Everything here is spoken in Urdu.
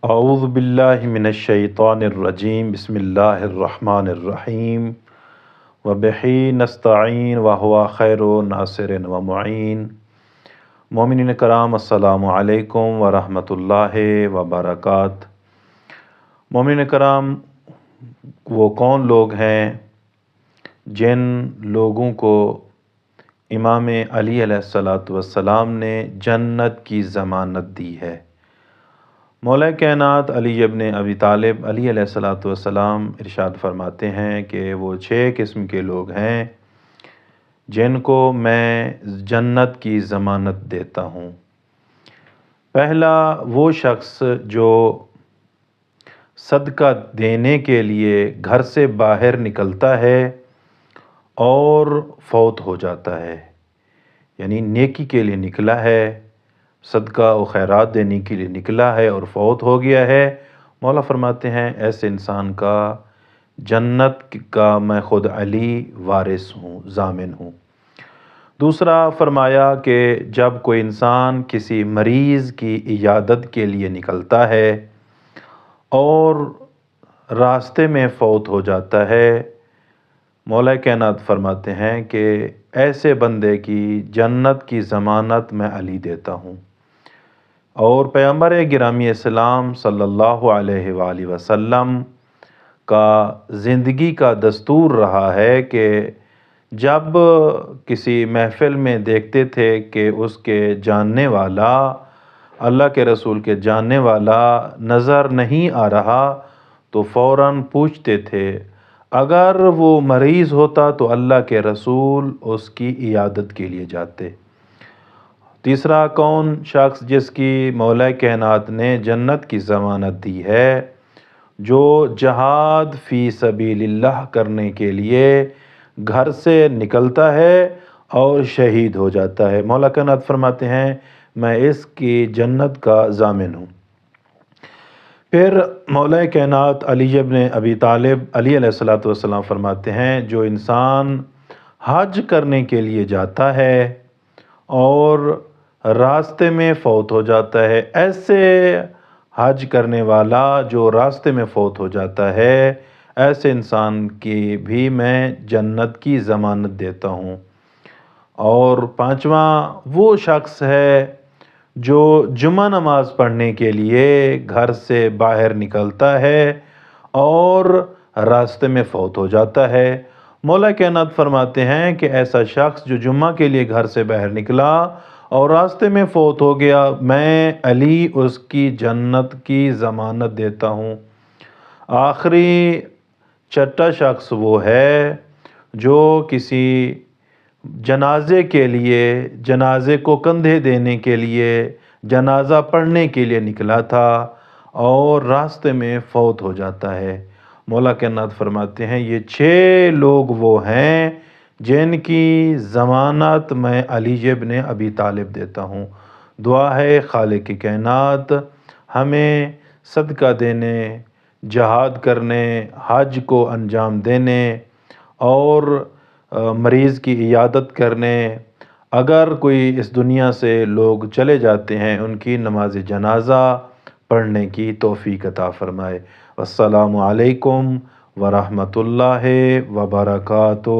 اعوذ باللہ من الشیطان الرجیم بسم اللہ الرحمن الرحیم وبہ نستعین وہو خیر ناصر و معین۔ مومنین کرام السلام علیکم ورحمۃ اللہ وبرکاتہ۔ مومنین کرام، وہ کون لوگ ہیں جن لوگوں کو امام علی علیہ السلام نے جنت کی ضمانت دی ہے؟ مولا کائنات علی ابن ابی طالب علیہ السلام ارشاد فرماتے ہیں کہ وہ 6 قسم کے لوگ ہیں جن کو میں جنت کی ضمانت دیتا ہوں۔ پہلا وہ شخص جو صدقہ دینے کے لیے گھر سے باہر نکلتا ہے اور فوت ہو جاتا ہے، یعنی نیکی کے لیے نکلا ہے، صدقہ و خیرات دینے کے لیے نکلا ہے اور فوت ہو گیا ہے۔ مولا فرماتے ہیں ایسے انسان کا جنت کا میں خود علی وارث ہوں، ضامن ہوں۔ دوسرا فرمایا کہ جب کوئی انسان کسی مریض کی عیادت کے لیے نکلتا ہے اور راستے میں فوت ہو جاتا ہے، مولا کائنات فرماتے ہیں کہ ایسے بندے کی جنت کی ضمانت میں علی دیتا ہوں۔ اور پیغمبر گرامی اسلام صلی اللہ علیہ وآلہ وسلم کا زندگی کا دستور رہا ہے کہ جب کسی محفل میں دیکھتے تھے کہ اس کے جاننے والا، اللہ کے رسول کے جاننے والا نظر نہیں آ رہا تو فوراً پوچھتے تھے، اگر وہ مریض ہوتا تو اللہ کے رسول اس کی عیادت کے لیے جاتے۔ تیسرا کون شخص جس کی مولا کائنات نے جنت کی ضمانت دی ہے؟ جو جہاد فی سبیل اللہ کرنے کے لیے گھر سے نکلتا ہے اور شہید ہو جاتا ہے۔ مولا کائنات فرماتے ہیں میں اس کی جنت کا ضامن ہوں۔ پھر مولا کائنات علی ابن ابی طالب علیہ السلام فرماتے ہیں جو انسان حج کرنے کے لیے جاتا ہے اور راستے میں فوت ہو جاتا ہے، ایسے حج کرنے والا جو راستے میں فوت ہو جاتا ہے، ایسے انسان کی بھی میں جنت کی ضمانت دیتا ہوں۔ اور پانچواں وہ شخص ہے جو جمعہ نماز پڑھنے کے لیے گھر سے باہر نکلتا ہے اور راستے میں فوت ہو جاتا ہے۔ مولا کائنات فرماتے ہیں کہ ایسا شخص جو جمعہ کے لیے گھر سے باہر نکلا اور راستے میں فوت ہو گیا، میں علی اس کی جنت کی ضمانت دیتا ہوں۔ آخری چھٹا شخص وہ ہے جو کسی جنازے کے لیے، جنازے کو کندھے دینے کے لیے، جنازہ پڑھنے کے لیے نکلا تھا اور راستے میں فوت ہو جاتا ہے۔ مولا کائنات فرماتے ہیں یہ 6 لوگ وہ ہیں جن کی ضمانت میں علی ابن ابی طالب دیتا ہوں۔ دعا ہے خالق کائنات ہمیں صدقہ دینے، جہاد کرنے، حج کو انجام دینے اور مریض کی عیادت کرنے، اگر کوئی اس دنیا سے لوگ چلے جاتے ہیں ان کی نماز جنازہ پڑھنے کی توفیق عطا فرمائے۔ السلام علیکم ورحمۃ اللہ وبرکاتہ۔